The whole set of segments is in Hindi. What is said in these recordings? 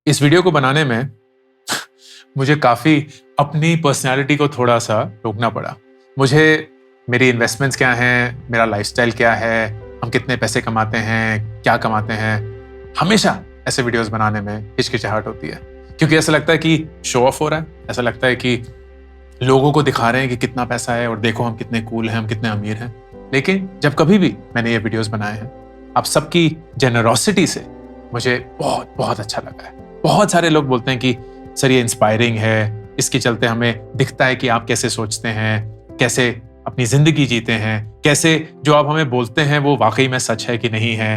इस वीडियो को बनाने में मुझे काफ़ी अपनी पर्सनैलिटी को थोड़ा सा रोकना पड़ा। मुझे मेरी इन्वेस्टमेंट्स क्या हैं, मेरा लाइफस्टाइल क्या है, हम कितने पैसे कमाते हैं, क्या कमाते हैं, हमेशा ऐसे वीडियोस बनाने में हिचकिचाहट होती है, क्योंकि ऐसा लगता है कि शो ऑफ हो रहा है, ऐसा लगता है कि लोगों को दिखा रहे हैं कि कितना पैसा है और देखो हम कितने कूल हैं, हम कितने अमीर हैं। लेकिन जब कभी भी मैंने ये वीडियोस बनाए हैं, आप सबकी जेनरोसिटी से मुझे बहुत बहुत अच्छा लगा है। बहुत सारे लोग बोलते हैं कि सर ये इंस्पायरिंग है, इसके चलते हमें दिखता है कि आप कैसे सोचते हैं, कैसे अपनी जिंदगी जीते हैं, कैसे जो आप हमें बोलते हैं वो वाकई में सच है कि नहीं है,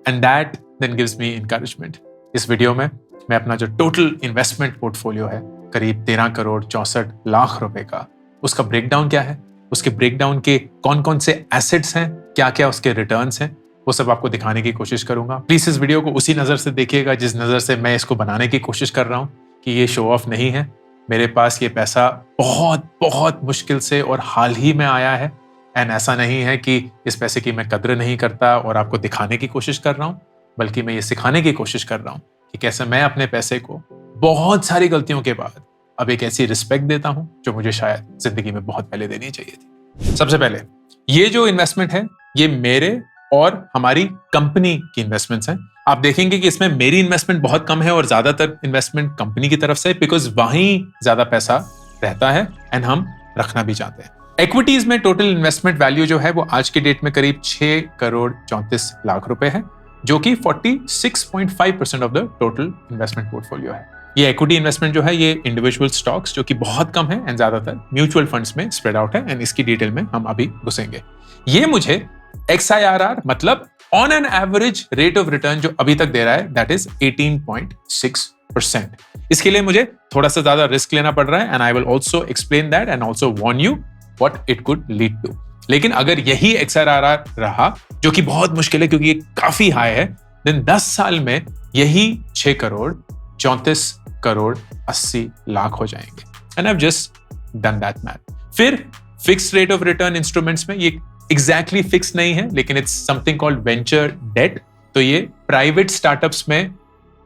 and that then gives me encouragement. इस वीडियो में मैं अपना जो टोटल इन्वेस्टमेंट पोर्टफोलियो है करीब 13 करोड़ 64 लाख रुपए का, उसका ब्रेकडाउन क्या है, उसके ब्रेकडाउन के कौन कौन से एसेट्स हैं, क्या क्या उसके रिटर्न्स हैं, वो सब आपको दिखाने की कोशिश करूंगा। प्लीज इस वीडियो को उसी नजर से देखिएगा जिस नजर से मैं इसको बनाने की कोशिश कर रहा हूं, कि ये शो ऑफ नहीं है। मेरे पास ये पैसा बहुत बहुत मुश्किल से और हाल ही में आया है, एंड ऐसा नहीं है कि इस पैसे की मैं कद्र नहीं करता और आपको दिखाने की कोशिश कर रहा हूं, बल्कि मैं ये सिखाने की कोशिश कर रहा हूं कि कैसे मैं अपने पैसे को बहुत सारी गलतियों के बाद अब एक ऐसी रिस्पेक्ट देता हूं जो मुझे शायद जिंदगी में बहुत पहले देनी चाहिए थी। सबसे पहले ये जो इन्वेस्टमेंट है ये मेरे और हमारी कंपनी की इन्वेस्टमेंट्स हैं। आप देखेंगे कि इसमें मेरी इन्वेस्टमेंट बहुत कम है और ज्यादातर इन्वेस्टमेंट कंपनी की तरफ से, बिकॉज वहीं ज्यादा पैसा रहता है एंड हम रखना भी चाहते हैं। इक्विटीज में टोटल इन्वेस्टमेंट वैल्यू जो है वो आज की डेट में करीब 6 करोड़ 34 लाख रुपए है, जो कि 46.5% of the total investment portfolio है। ये इक्विटी इन्वेस्टमेंट जो है ये इंडिविजुअल स्टॉक्स जो कि बहुत कम है एंड ज्यादातर म्यूचुअल फंड्स में स्प्रेड आउट है, एंड इसकी डिटेल में हम अभी घुसेंगे। ये मुझे XIRR मतलब on an average rate of return जो अभी तक दे रहा है दैट इज 18.6%। इसके लिए मुझे थोड़ा सा ज्यादा रिस्क लेना पड़ रहा है, and I will also explain that and also warn you what it could lead to. लेकिन अगर यही XIRR रहा, जो कि बहुत मुश्किल है क्योंकि ये काफी हाई है, देन 10 साल में यही 6 करोड़ 34 करोड़ 80 लाख हो जाएंगे, and I have just done that math. फिर fixed rate of return instruments में ये एग्जैक्टली फिक्स नहीं है, लेकिन it's something called venture debt. तो ये प्राइवेट स्टार्टअप्स में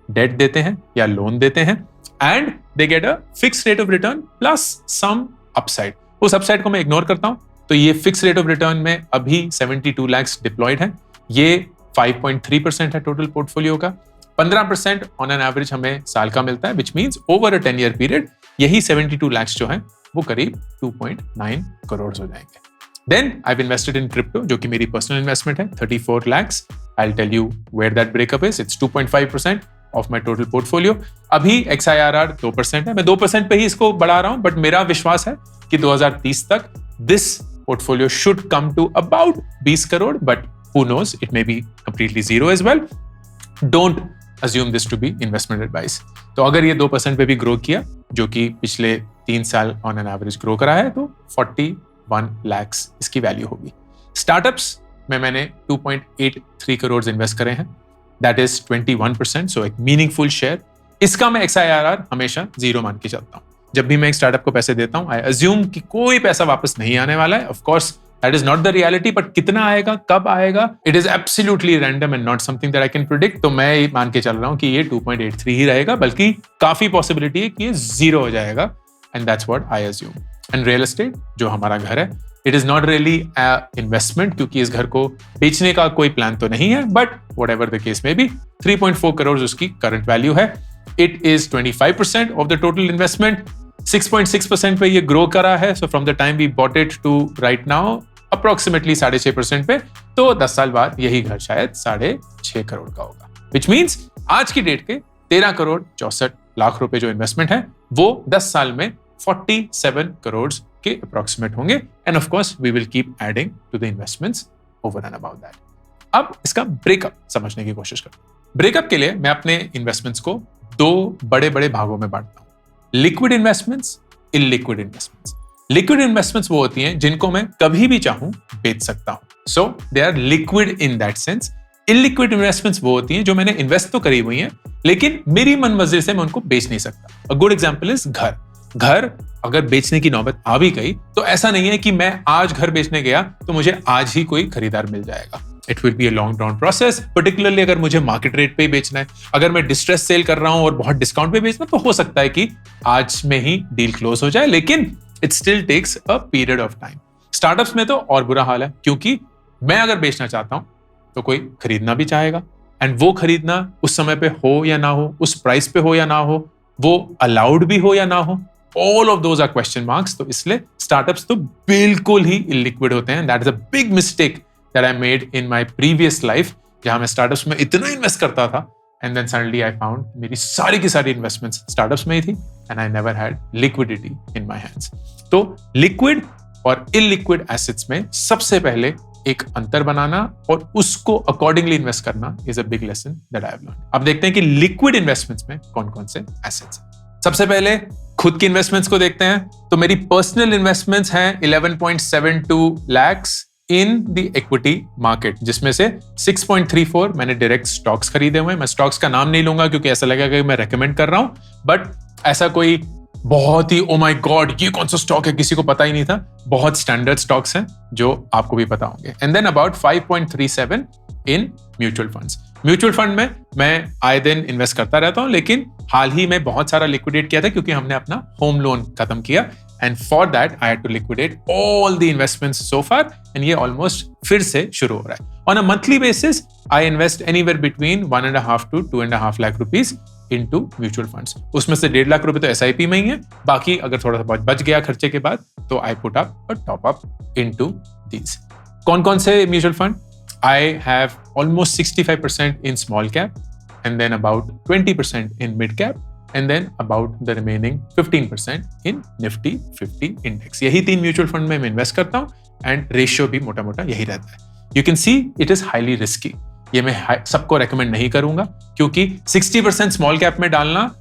डेट देते हैं या लोन देते हैं, and they get a fix rate of return plus some upside. उस अपसाइड को मैं इग्नोर करता हूं, तो ये फिक्स रेट ऑफ रिटर्न में अभी 72 लाख डिप्लॉयड है। ये 5.3% है टोटल पोर्टफोलियो का। 15% ऑन एन एवरेज हमें साल का मिलता है, which means over a 10 year period यही 72 लाख जो है वो करीब 2.9 करोड़ हो जाएंगे। Then I've invested in crypto, जो कि मेरी पर्सनल इन्वेस्टमेंट है 34 lakhs. I'll tell you where that breakup is. It's 2.5% of my total portfolio. अभी XIRR 2% है, मैं 2% पे ही इसको बढ़ा रहा हूं, बट मेरा विश्वास है कि 2030 तक this portfolio should come to about 20 crore, but who knows, it may be completely zero as well. Don't assume this to be investment advice. तो अगर ये 2% पे भी ग्रो किया, जो कि पिछले 3 साल ऑन एन एवरेज ग्रो करा है, तो 41 लाख इसकी वैल्यू होगी। स्टार्टअप्स में मैंने 2.83 करोड़ इन्वेस्ट करे हैं, दैट इज 21%, सो एक मीनिंगफुल शेयर। इसका मैं XIRR हमेशा 0 मान के चलता हूं। जब भी मैं एक स्टार्टअप को पैसे देता हूं, आई अज्यूम कि कोई पैसा वापस नहीं आने वाला है। Of course that is not the reality, but कितना आएगा, कब आएगा, it is absolutely random and not something that I can predict. तो मैं मान के चल रहा हूं कि ये 2.83 ही रहेगा, बल्कि काफी पॉसिबिलिटी है कि ये 0 हो जाएगा, and that's what I assume. And real estate जो हमारा घर है, it is not really investment, क्योंकि इस घर को बेचने का कोई प्लान तो नहीं है, बट व्हाटएवर द केस में भी 3.4 करोड़ उसकी करंट वैल्यू है। It is 25% of the total investment. 6.6% पे ये ग्रो करा है, so from the time we bought it to right now approximately 6.5% पे, तो 10 साल बाद यही घर शायद 6.5 करोड़ का होगा, विच मीन्स आज की डेट के 13 करोड़ 64 लाख रुपए जो इन्वेस्टमेंट है वो 10 साल में 47 करोड़ के अप्रोक्सीमेट होंगे, and of course we will keep adding to the investments over and about that. अब इसका ब्रेकअप समझने की कोशिश करते हैं। ब्रेकअप के लिए मैं अपने इन्वेस्टमेंट्स को 2 बड़े बड़े भागों में बांटता हूं, liquid investments, illiquid investments. Liquid investments वो होती हैं जिनको मैं कभी भी चाहूं बेच सकता हूं, so they are liquid in that sense. Illiquid investments वो होती हैं जो मैंने इन्वेस्ट तो करी हुई हैं, लेकिन मेरी मन मर्जी से मैं उनको बेच नहीं सकता। अ गुड एग्जांपल इज घर अगर बेचने की नौबत आ भी गई, तो ऐसा नहीं है कि मैं आज घर बेचने गया तो मुझे आज ही कोई खरीदार मिल जाएगा। It will be a long drown process, particularly अगर मुझे मार्केट रेट पे ही बेचना है। अगर मैं डिस्ट्रेस सेल कर रहा हूं और बहुत डिस्काउंट पे बेचना, तो हो सकता है कि आज में ही डील क्लोज हो जाए, लेकिन it still takes a period of time. Startups में तो और बुरा हाल है, क्योंकि मैं अगर बेचना चाहता हूं तो कोई खरीदना भी चाहेगा, एंड वो खरीदना उस समय पे हो या ना हो, उस प्राइस पे हो या ना हो, वो अलाउड भी हो या ना हो, all of those are question marks. तो इसलिए स्टार्टअप्स तो बिल्कुल ही इलिक्विड होते हैं। That is a big mistake that I made in my previous life, जहां मैं स्टार्टअप्स में इतना इन्वेस्ट करता था, and then suddenly I found मेरी सारी की सारी इन्वेस्टमेंट्स स्टार्टअप्स में ही थी, and I never had liquidity in my hands. तो लिक्विड और इलिक्विड एसेट्स में सबसे पहले एक अंतर बनाना और उसको अकॉर्डिंगली इन्वेस्ट करना is a big lesson that I have learn. अब देखते हैं कि लिक्विड इन्वेस्टमेंट्स में कौन कौन से एसेट्स हैं। सबसे पहले खुद की इन्वेस्टमेंट्स को देखते हैं। तो मेरी पर्सनल इन्वेस्टमेंट्स हैं 11.72 lakhs in the equity market, जिसमें से 6.34 मैंने डायरेक्ट स्टॉक्स खरीदे हुए हैं। मैं स्टॉक्स का नाम नहीं लूंगा क्योंकि ऐसा लगेगा कि मैं रेकमेंड कर रहा हूं, बट ऐसा कोई बहुत ही ओ माय गॉड ये कौन सा स्टॉक है किसी को पता ही नहीं था, बहुत स्टैंडर्ड स्टॉक्स हैं जो आपको भी पता होंगे। And then about 5.37 in mutual funds. Mutual fund में मैं आए दिन इन्वेस्ट करता रहता हूं, लेकिन हाल ही में बहुत सारा लिक्विडेट किया था क्योंकि हमने अपना होम लोन खत्म किया, and for that I had to liquidate all the investments so far, and ये ऑलमोस्ट फिर से शुरू हो रहा है। On a monthly basis I invest anywhere between 1.5 to 2.5 lakh rupees into mutual funds. उसमें से 1.5 लाख रुपए तो SIP में ही है, बाकी अगर थोड़ा सा बहुत बच गया खर्चे के बाद तो I put up a top up into these. कौन कौन से mutual fund? I have almost 65% in small cap, and then about 20% in mid cap, and then about the remaining 15% in Nifty 50 index. यही 3 म्यूचुअल फंड में मैं इन्वेस्ट करता हूँ, एंड रेशियो भी मोटा मोटा यही रहता है। You can see it is highly risky. ये मैं सबको रेकमेंड नहीं करूंगा, क्योंकि 60% स्मॉल कैप में डालना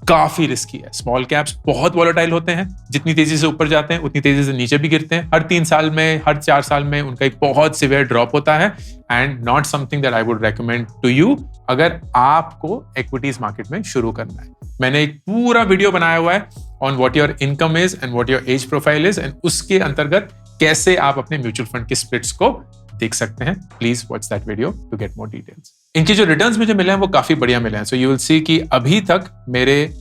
काफी रिस्की है। स्मॉल कैप्स बहुत वॉलेटाइल होते हैं, जितनी तेजी से ऊपर जाते हैं उतनी तेजी से नीचे भी गिरते हैं। हर 3 साल में, हर 4 साल में उनका एक बहुत सिवियर ड्रॉप होता है, and not something that I would recommend to you अगर आपको इक्विटीज मार्केट में शुरू करना है। मैंने एक पूरा वीडियो बनाया हुआ है on what your income is and what your age profile is, and उसके अंतर्गत कैसे आप अपने म्यूचुअल फंड के स्प्लिट्स को देख सकते हैं। Please watch that video to get more details. इनके जो रिटर्न्स मुझे मिले हैं वो काफी बढ़िया मिले हैं। सो यू विल सी कि अभी तक मेरे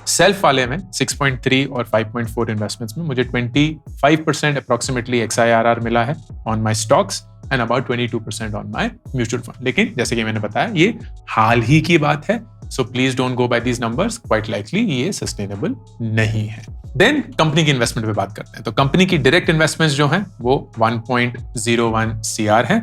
सेल्फ वाले में 6.3 और 5.4 इन्वेस्टमेंट्स में मुझे 25% अप्रोक्सीमेटली XIRR मिला है on my stocks, and about 22% on my mutual fund. लेकिन जैसे कि मैंने बताया ये हाल ही की बात है, so please don't go by these numbers, quite likely ये सस्टेनेबल नहीं है। देन कंपनी की इन्वेस्टमेंट पे बात करते हैं। तो कंपनी की डायरेक्ट इन्वेस्टमेंट्स जो हैं वो 1.01 CR है,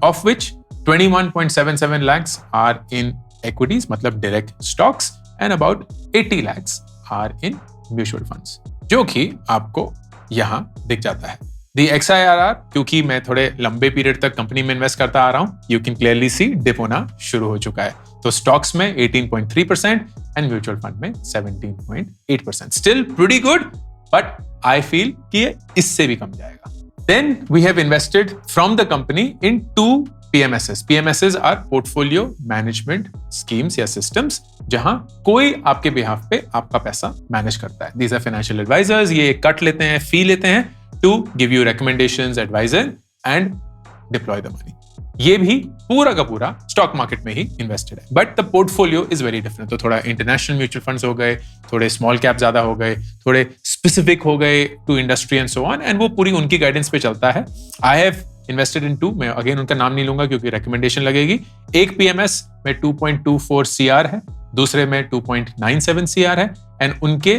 of which 21.77 lakhs are in equities, मतलब direct stocks, and about 80 lakhs are in mutual funds, जो कि आपको यहां दिख जाता है। दी XIRR, क्योंकि मैं थोड़े लंबे पीरियड तक कंपनी में इन्वेस्ट करता आ रहा हूं, you can clearly see dip होना शुरू हो चुका है। तो स्टॉक्स में 18.3% एंड म्यूचुअल फंड में 17.8%। Still pretty good, but I feel कि ये इससे भी कम जाएगा। Then we have invested from the company in 2 PMSs. PMSs are portfolio management schemes या systems, जहां कोई आपके बिहाफ पे आपका पैसा मैनेज करता है। These are financial advisors. ये कट लेते हैं, फी लेते हैं to give you recommendations, advisor and deploy the money. ये भी पूरा का पूरा स्टॉक मार्केट में ही इन्वेस्टेड है, but the portfolio is very different. तो थोड़ा इंटरनेशनल म्यूचुअल फंड्स हो गए, थोड़े स्मॉल कैप ज्यादा हो गए, थोड़े स्पेसिफिक हो गए to industry and so on, and वो पूरी उनकी गाइडेंस पे चलता है। आई हैव इन्वेस्टेड इन 2, मैं अगेन उनका नाम नहीं लूंगा क्योंकि रिकमेंडेशन लगेगी। एक PMS में 2.24 CR है, दूसरे में 2.97 CR है, एंड उनके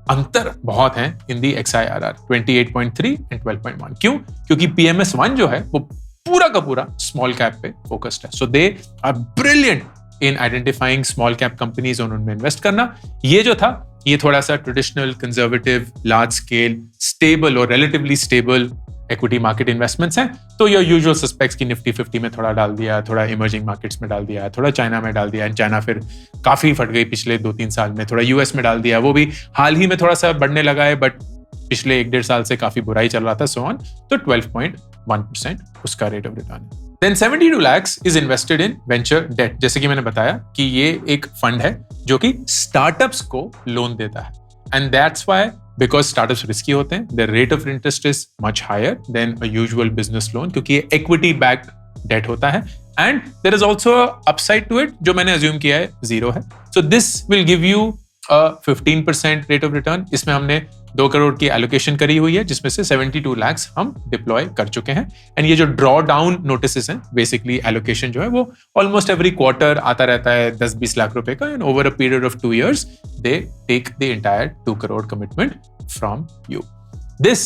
अंतर बहुत हैं इन दी XIRR 28.3 एंड 12.1। क्यों? क्योंकि PMS 1 जो है वो पूरा का पूरा स्मॉल कैप पे फोकस्ड है। So they are brilliant in identifying small cap companies और उनमें इन्वेस्ट करना। ये जो था ये थोड़ा सा traditional, conservative, large scale, stable और relatively stable equity market investments हैं। तो योर यूजुअल सस्पेक्ट्स की निफ्टी 50 में थोड़ा डाल दिया, थोड़ा इमर्जिंग मार्केट्स में डाल दिया, थोड़ा चाइना में डाल दिया, एंड चाइना फिर काफी फट गई पिछले 2-3 साल में। थोड़ा US में डाल दिया, वो भी हाल ही में थोड़ा सा बढ़ने लगा है, बट पिछले 1-1.5 साल से काफी बुरा ही चल रहा था, सो ऑन। तो 12.1% उसका रेट ऑफ रिटर्न है। Then 72 lakhs is invested in venture debt. जैसे कि मैंने बताया कि ये एक फंड है जो कि स्टार्टअप्स को लोन देता है, and that's why because startups risky होते हैं, their rate of interest is much higher than a usual business loan, क्योंकि ये इक्विटी बैक्ड डेट होता है, and there is also upside to it, जो मैंने अज्यूम किया है 0 है. So this will give you 15% rate of return. इसमें हमने 2 करोड़ की एलोकेशन करी हुई है, जिसमें से 72 lakhs हम डिप्लॉय कर चुके हैं. एंड ये जो ड्रॉ डाउन नोटिस हैं, बेसिकली एलोकेशन जो है वो ऑलमोस्ट एवरी क्वार्टर आता रहता है 10-20 लाख रुपए का, and over a period of 2 years they take the entire 2 crore commitment from you. This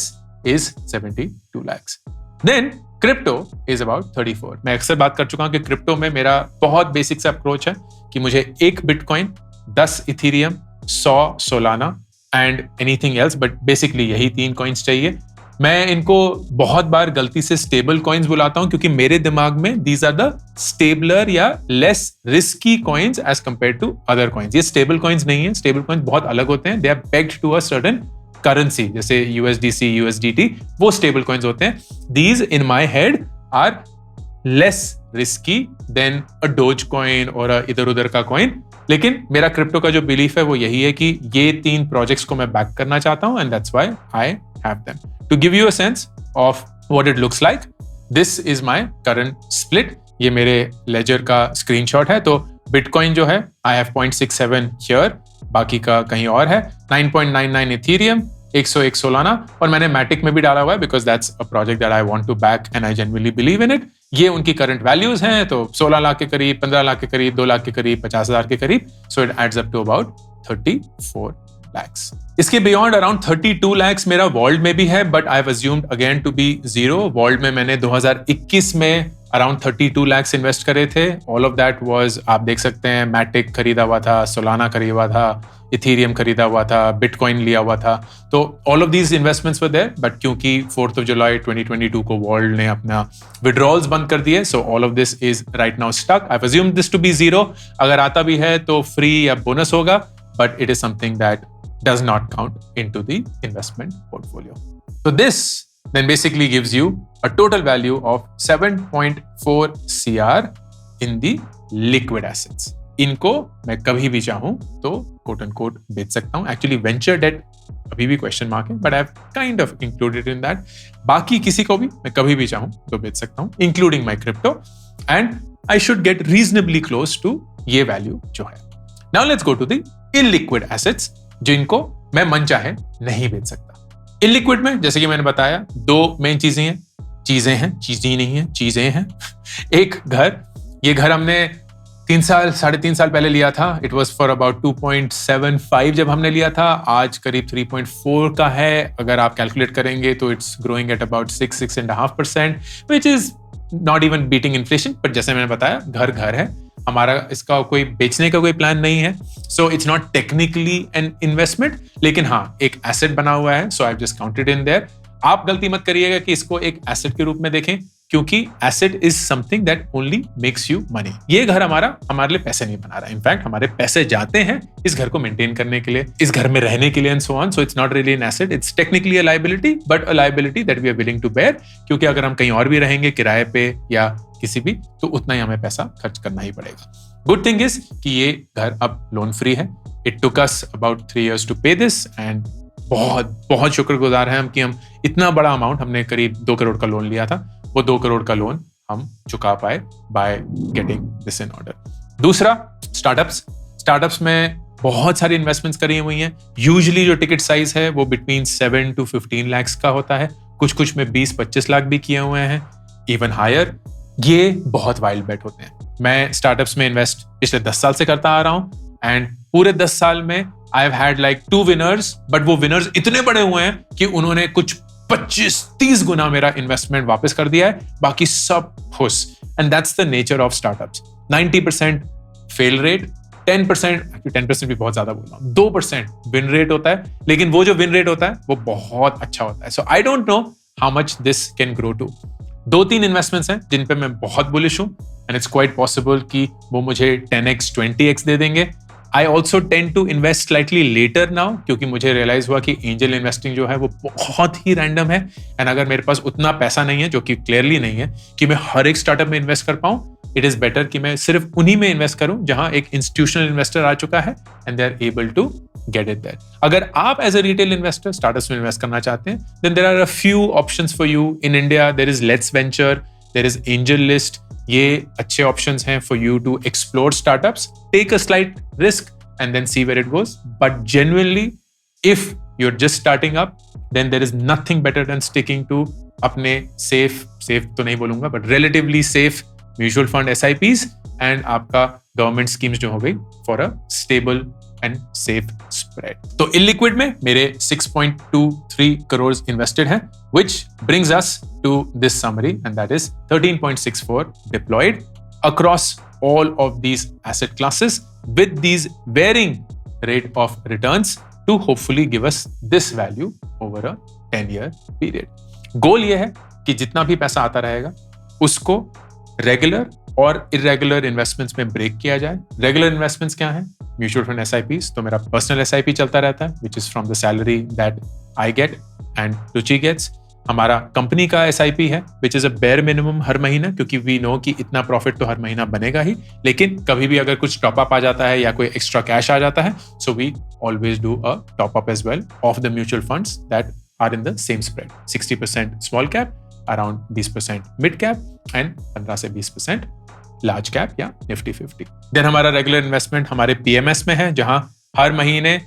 is 72 lakhs. Then crypto is about 34. मैं अक्सर बात कर चुका हूं कि क्रिप्टो में मेरा बहुत बेसिक सा अप्रोच है कि मुझे 1 bitcoin, 10 Ethereum, 100 Solana and anything else, but basically यही 3 कॉइन्स चाहिए. मैं इनको बहुत बार गलती से स्टेबल कॉइन्स बुलाता हूं, क्योंकि मेरे दिमाग में दीज आर द स्टेबलर या less risky coins as compare to other coins. ये स्टेबल कॉइन्स नहीं है, स्टेबल कॉइन्स बहुत अलग होते हैं. They are pegged to a certain currency, जैसे USDC, USDT, वो स्टेबल कॉइन्स होते हैं. These in my head are less risky than a Doge coin और इधर उधर का कॉइन. लेकिन मेरा क्रिप्टो का जो बिलीफ है वो यही है कि ये 3 प्रोजेक्ट्स को मैं बैक करना चाहता हूं, and that's why I have them. To give you a sense of what it looks like, this is my current split. ये मेरे लेजर का स्क्रीनशॉट है. तो बिटकॉइन जो है आई हैव 0.67 हियर, बाकी का कहीं और है. 9.99 इथीरियम, 101 सोलाना, और मैंने मैटिक में भी डाला हुआ है because that's a project that I want to back and I genuinely believe in it. ये उनकी करंट वैल्यूज हैं, तो 16 लाख के करीब, 15 लाख के करीब, 2 लाख के करीब, 50,000 के करीब. So it adds up to about 34 lakhs. इसके बियॉन्ड अराउंड 32 lakhs मेरा वॉल्ट में भी है, but I have assumed again to be 0. Vauld में मैंने 2021 में अराउंड 32 lakhs इन्वेस्ट करे थे. ऑल ऑफ दैट वाज, आप देख सकते हैं, मैटिक खरीदा हुआ था, सोलाना खरीदा हुआ था, इथीरियम खरीदा हुआ था, बिटकॉइन लिया हुआ था. तो all of these investments were there, but क्योंकि 4th of July 2022 को वर्ल्ड ने अपना विड्रॉल्स बंद कर दिए, so all of this is right now stuck. I assume this to be 0. अगर आता भी है तो फ्री या बोनस होगा, but it is something that does not count into the investment portfolio. So this then basically gives you a total value of 7.4 CR in the liquid assets. इनको मैं कभी भी चाहूं तो quote unquote बेच सकता हूं. Actually venture debt अभी भी क्वेश्चन मार्क है, but I have kind of included in that. बाकी किसी को भी मैं कभी भी चाहूं तो बेच सकता हूं, including my crypto, and I should get reasonably close to ये वैल्यू जो है. Now let's go to the illiquid assets, जिनको मैं मन चाहे नहीं बेच सकता. इलिक्विड में जैसे कि मैंने बताया 2 मेन चीजें हैं, चीजें नहीं है, चीजें हैं. एक घर, ये घर हमने 3.5 साल पहले लिया था. इट वाज फॉर अबाउट 2.75 जब हमने लिया था. आज करीब 3.4 का है. अगर आप कैलकुलेट करेंगे तो it's growing at about 6.5%, which is not even beating inflation. But जैसे मैंने बताया, घर है हमारा, इसका कोई बेचने का कोई प्लान नहीं है. So it's not technically an investment, लेकिन हाँ एक एसेट बना हुआ है. So I have just counted in there. आप गलती मत करिएगा कि इसको एक एसेट के रूप में देखें, क्योंकि asset is something that only makes you money. ये घर हमारे लिए पैसे नहीं बना रहा. इनफैक्ट हमारे पैसे जाते हैं इस घर को मेंटेन करने के लिए, इस घर में रहने के लिए, and so on. So it's not really an asset, it's technically a liability, but a liability that we are willing to bear. क्योंकि अगर हम कहीं और भी रहेंगे किराए पे या किसी भी, तो उतना ही हमें पैसा खर्च करना ही पड़ेगा. गुड थिंग इज कि ये घर अब लोन फ्री है. It took us about 3 years to pay this, and बहुत शुक्रगुजार हैं हम कि हम इतना बड़ा अमाउंट, हमने करीब 2 करोड़ का लोन लिया था, वो 2 करोड़ का लोन हम चुका pi by getting this in order. दूसरा, स्टार्टअप्स में बहुत सारी इन्वेस्टमेंट्स करी हुई हैं. यूजुअली जो टिकट साइज है वो बिटवीन 7 to 15 lakhs का होता है. कुछ में 20-25 लाख भी किए हुए हैं, इवन हायर. ये बहुत वाइल्ड बेट होते हैं. मैं स्टार्टअप्स में इन्वेस्ट पिछले 10 साल से करता आ रहा हूं, एंड पूरे 10 साल में I have had like 2 winners, but वो विनर्स इतने बड़े हुए हैं कि उन्होंने कुछ 25-30 गुना मेरा इन्वेस्टमेंट वापस कर दिया है. बाकी सब फुस. And that's the nature of startups. 90% fail rate, 10% भी बहुत ज्यादा बोल रहा हूं, 2% विन रेट होता है. लेकिन वो जो विन रेट होता है वो बहुत अच्छा होता है. So I don't know how much this can grow to. 2-3 investments हैं जिन पे मैं बहुत बुलिश हूं, एंड इट्स क्वाइट पॉसिबल कि वो मुझे 10x 20x दे देंगे. I also tend to invest slightly later now, क्योंकि मुझे रियलाइज हुआ कि एंजल इन्वेस्टिंग जो है वो बहुत ही रैंडम है. एंड अगर मेरे पास उतना पैसा नहीं है, जो कि क्लियरली नहीं है, कि मैं हर एक स्टार्टअप में इन्वेस्ट कर पाऊं, इट इज बेटर कि मैं सिर्फ उन्हीं में इन्वेस्ट करूं जहां एक इंस्टीट्यूशनल इन्वेस्टर आ चुका है, and they are able to get it there. अगर आप as a retail investor startups में invest करना चाहते हैं, then there are a few options for you. In India, there is Let's Venture, there is AngelList. ये अच्छे options हैं for you to explore startups, take a slight risk and then see where it goes. But genuinely, if you're just starting up, then there is nothing better than sticking to अपने safe तो नहीं बोलूंगा, but relatively safe mutual fund SIPs and आपका government schemes जो हो गई for a stable and safe spread. तो illiquid में मेरे 6.23 crores invested हैं, which brings us to this summary, and that is 13.64 deployed across all of these asset classes with these varying rate of returns to hopefully give us this value over a 10-year period. गोल ये है कि जितना भी पैसा आता रहेगा उसको रेगुलर और इरेगुलर इन्वेस्टमेंट्स में ब्रेक किया जाए. रेगुलर इन्वेस्टमेंट्स क्या हैं? Mutual fund SIPs. तो मेरा पर्सनल SIP चलता रहता है which is from the salary that I get and Ruchi gets. हमारा कंपनी का SIP है which is a bare minimum हर महीना, क्योंकि वी नो कि इतना प्रॉफिट तो हर महीना बनेगा ही, लेकिन कभी भी अगर कुछ टॉप अप आ जाता है या कोई एक्स्ट्रा कैश आ जाता है, so we always do a top up as well of the mutual funds that are in the same spread. 60% small cap, around 20% mid cap and 15 से 20% large cap या Nifty 50. Then हमारा regular investment हमारे PMS में है, जहां हर महीने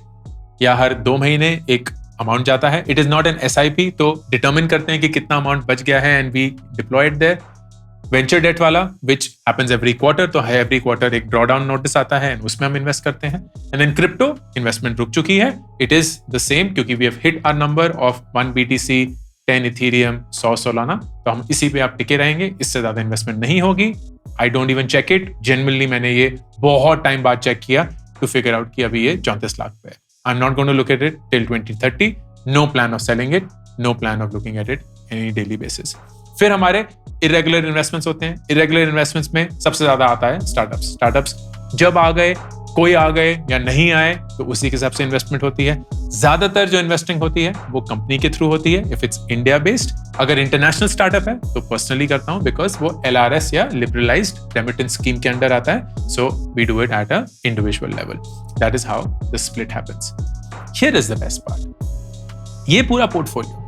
या हर 2 महीने एक अमाउंट जाता है. It is not an SIP, तो डिटरमिन करते हैं कि कितना अमाउंट बच गया है and we deploy it there. Venture debt वाला which happens every quarter, तो है every quarter एक ड्रॉडाउन नोटिस आता है and उसमें हम इन्वेस्ट करते हैं. एंड देन क्रिप्टो इन्वेस्टमेंट रुक चुकी है. इट इज द सेम, क्योंकि we have hit our number of 1 BTC, 10 Ethereum, 100 Solana, तो हम इसी पे आप टिके रहेंगे. इससे ज्यादा इन्वेस्टमेंट नहीं होगी. I don't even check it. Generally मैंने ये बहुत टाइम बाद चेक किया टू फिगर आउट कि अभी ये 34 लाख पे है. I am not going to look at it till 2030. No plan of selling it, no plan of looking at it any daily basis. फिर हमारे इरेगुलर इन्वेस्टमेंट्स होते हैं. इरेगुलर इन्वेस्टमेंट्स में सबसे ज्यादा आता है स्टार्टअप्स. जब आ गए, कोई आ गए या नहीं आए, तो उसी के हिसाब से इन्वेस्टमेंट होती है. ज्यादातर जो इन्वेस्टिंग होती है वो कंपनी के थ्रू होती है इफ इट्स इंडिया बेस्ड. अगर इंटरनेशनल स्टार्टअप है तो पर्सनली करता हूं बिकॉज वो LRS या लिबरलाइज्ड रेमिटेंस स्कीम के अंडर आता है. So we do it at a individual level. That is how the split happens. Here is the best part. ये पूरा पोर्टफोलियो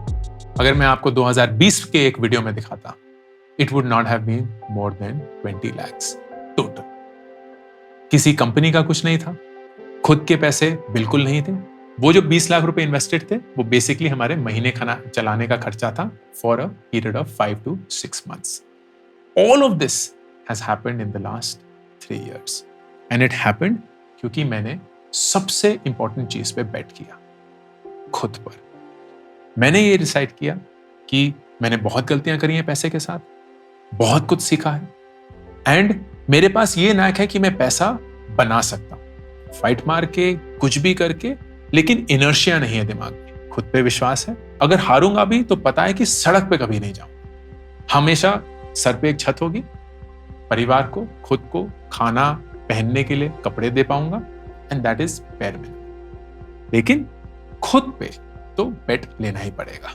अगर मैं आपको 2020 के एक वीडियो में दिखाता, it would not have been more than 20 lakhs total. किसी कंपनी का कुछ नहीं था, खुद के पैसे बिल्कुल नहीं थे. वो जो 20 लाख रुपए इन्वेस्टेड थे वो बेसिकली हमारे महीने खाना चलाने का खर्चा था for a period of 5 to 6 months. All of this has happened in the last 3 years. And it happened क्योंकि मैंने सबसे इंपॉर्टेंट चीज पे बेट किया, खुद पर. मैंने ये डिसाइड किया कि मैंने बहुत गलतियां करी हैं पैसे के साथ, बहुत कुछ सीखा है, एंड मेरे पास ये नाक है कि मैं पैसा बना सकता हूं, फाइट मार के, कुछ भी करके, लेकिन इनर्शिया नहीं है दिमाग में. खुद पे विश्वास है. अगर हारूंगा भी तो पता है कि सड़क पे कभी नहीं जाऊंगा. हमेशा सर पे एक छत होगी, परिवार को, खुद को खाना पहनने के लिए कपड़े दे पाऊंगा, and that is bare minimum. लेकिन खुद पे तो बेट लेना ही पड़ेगा.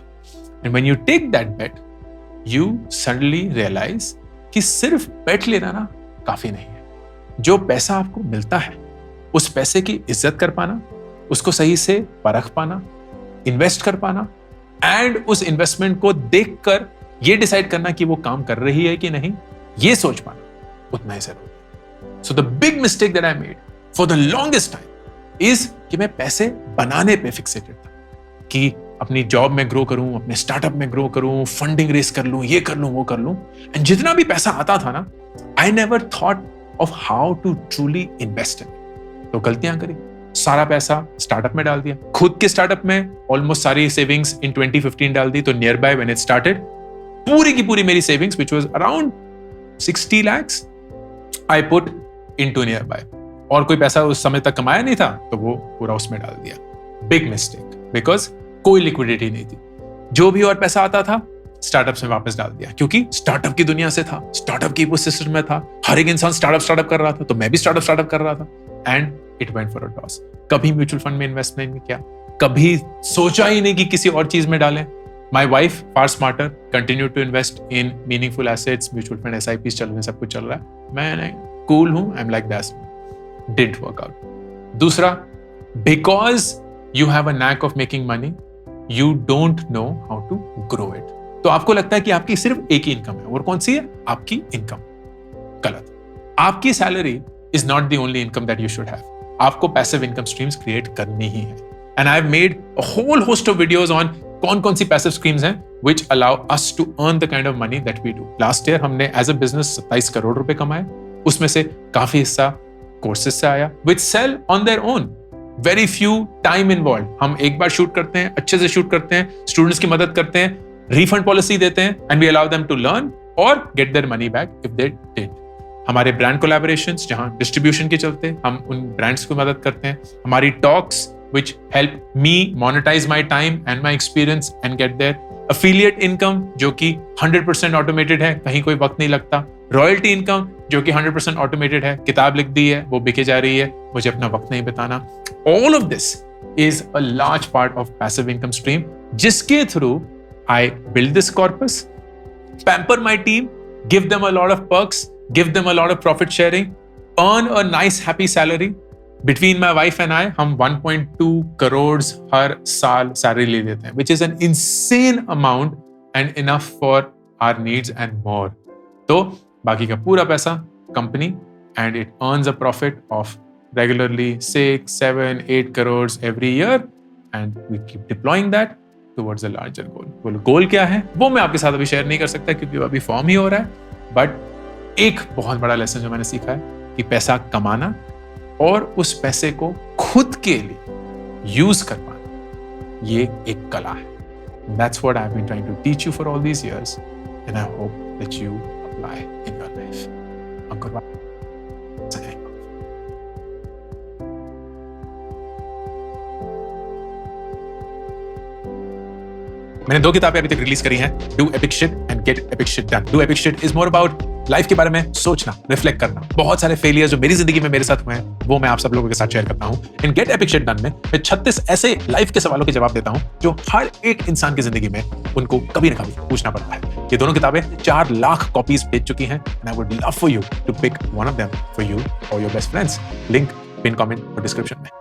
And when you take that bet, you suddenly realise कि सिर्फ बेट लेना ना काफी नहीं है. जो पैसा आपको मिलता है उस पैसे की इज्जत कर पाना, उसको सही से परख पाना, इन्वेस्ट कर पाना, एंड उस इन्वेस्टमेंट को देखकर ये डिसाइड करना कि वो काम कर रही है कि नहीं, ये सोच पाना उतना ही जरूरी है. So the big mistake that I made for the longest time is कि मैं पैसे बनाने पे फिक्सेटेड था कि अपनी जॉब में ग्रो करूं, अपने स्टार्टअप में ग्रो करूं, फंडिंग रेस कर लूं, ये कर लूं, वो कर लूं. एंड जितना भी पैसा आता था ना, I never thought of how to truly invest in. तो गलतियां करी, सारा पैसा स्टार्टअप में डाल दिया. खुद के स्टार्टअप में ऑलमोस्ट सारी सेविंग्स इन 2015 डाल दी. तो near by when it started, पूरी की पूरी मेरी savings which was around 60 lakhs I put into near by. और कोई पैसा उस समय तक कमाया नहीं था तो वो पूरा उसमें डाल दिया. बिग मिस्टेक, बिकॉज कोई लिक्विडिटी नहीं थी. जो भी और पैसा आता था स्टार्टअप्स में वापस डाल दिया, क्योंकि स्टार्टअप की दुनिया से था, स्टार्टअप की इकोसिस्टम में था. हर एक इंसान स्टार्टअप कर रहा था, तो मैं भी स्टार्टअप कर रहा था. And it went for a toss. कभी म्यूचुअल फंड में इन्वेस्टमेंट नहीं किया, कभी सोचा ही नहीं कि किसी और चीज में डालें. My wife far smarter, continue to invest in meaningful assets, mutual fund, SIPs चल रहे हैं, सब कुछ चल रहा है. मैं कूल हूं, I am like that. Didn't work out. दूसरा, because you have a knack of making money, you don't know how to grow it. तो आपको लगता है कि आपकी सिर्फ एक ही इनकम है, और कौन सी है? आपकी इनकम। गलत। आपकी salary is not the only income that you should have. आपको पैसिव इनकम स्ट्रीम्स क्रिएट करनी ही है। And I have made a whole host of videos on कौन कौन सी पैसिव स्ट्रीम्स हैं which allow us to earn the kind of money that we do. Last year हमने as a business 27 करोड़ रुपए कमाए, उसमें से काफी हिस्सा कोर्सेज से आया which sell on their own. Very few time involved. हम एक बार शूट करते हैं, अच्छे से शूट करते हैं, स्टूडेंट्स की मदद करते हैं, रिफंड पॉलिसी देते हैं, and we allow them to learn or get their money back if they did. हमारे ब्रांड कोलैबोरेशंस जहां डिस्ट्रीब्यूशन के चलते हम उन ब्रांड्स को मदद करते हैं, हमारी talks which help me monetize my time and my experience and get there. Affiliate income जो कि 100% automated है, कहीं कोई वक्त नहीं लगता. Royalty income जो कि 100% automated है, किताब लिख दी है, वो बिके जा रही है, मुझे अपना वक्त नहीं बिताना. All of this is a large part of passive income stream जिसके through I build this corpus, pamper my team, give them a lot of perks, give them a lot of profit sharing, earn a nice happy salary. Between my wife and I, हम 1.2 करोड़ हर साल सैलरी ले लेते हैं, which is an insane amount and enough for our needs and more. तो बाकी का पूरा पैसा company and it earns a profit of regularly 6, 7, 8 crores every year and we keep deploying that towards a larger goal. वो गोल क्या है वो मैं आपके साथ अभी शेयर नहीं कर सकता क्योंकि अभी फॉर्म ही हो रहा है, बट एक बहुत बड़ा लेसन जो मैंने सीखा है कि पैसा कमाना और उस पैसे को खुद के लिए यूज कर पाना ये एक कला है। That's what I've been trying to teach you for all these years and I hope that you apply in your life. Ankur signing off. मैंने 2 किताबें अभी तक रिलीज करी हैं, do epic shit and gate epic shit done. Do epic shit is more about life के बारे में सोचना, रिफ्लेक्ट करना। बहुत सारे फेलियर जो मेरी जिंदगी में मेरे साथ हुए हैं वो मैं आप सब लोगों के साथ शेयर करता हूं। इन गेट एपिक शिट डन में मैं 36 ऐसे लाइफ के सवालों के जवाब देता हूं जो हर एक इंसान की जिंदगी में उनको कभी ना कभी पूछना पड़ता है। ये दोनों किताबें 4 लाख कॉपीज बेच चुकी हैं and I would love for you to pick one of them for you और your best friends. Link pin comment और डिस्क्रिप्शन में।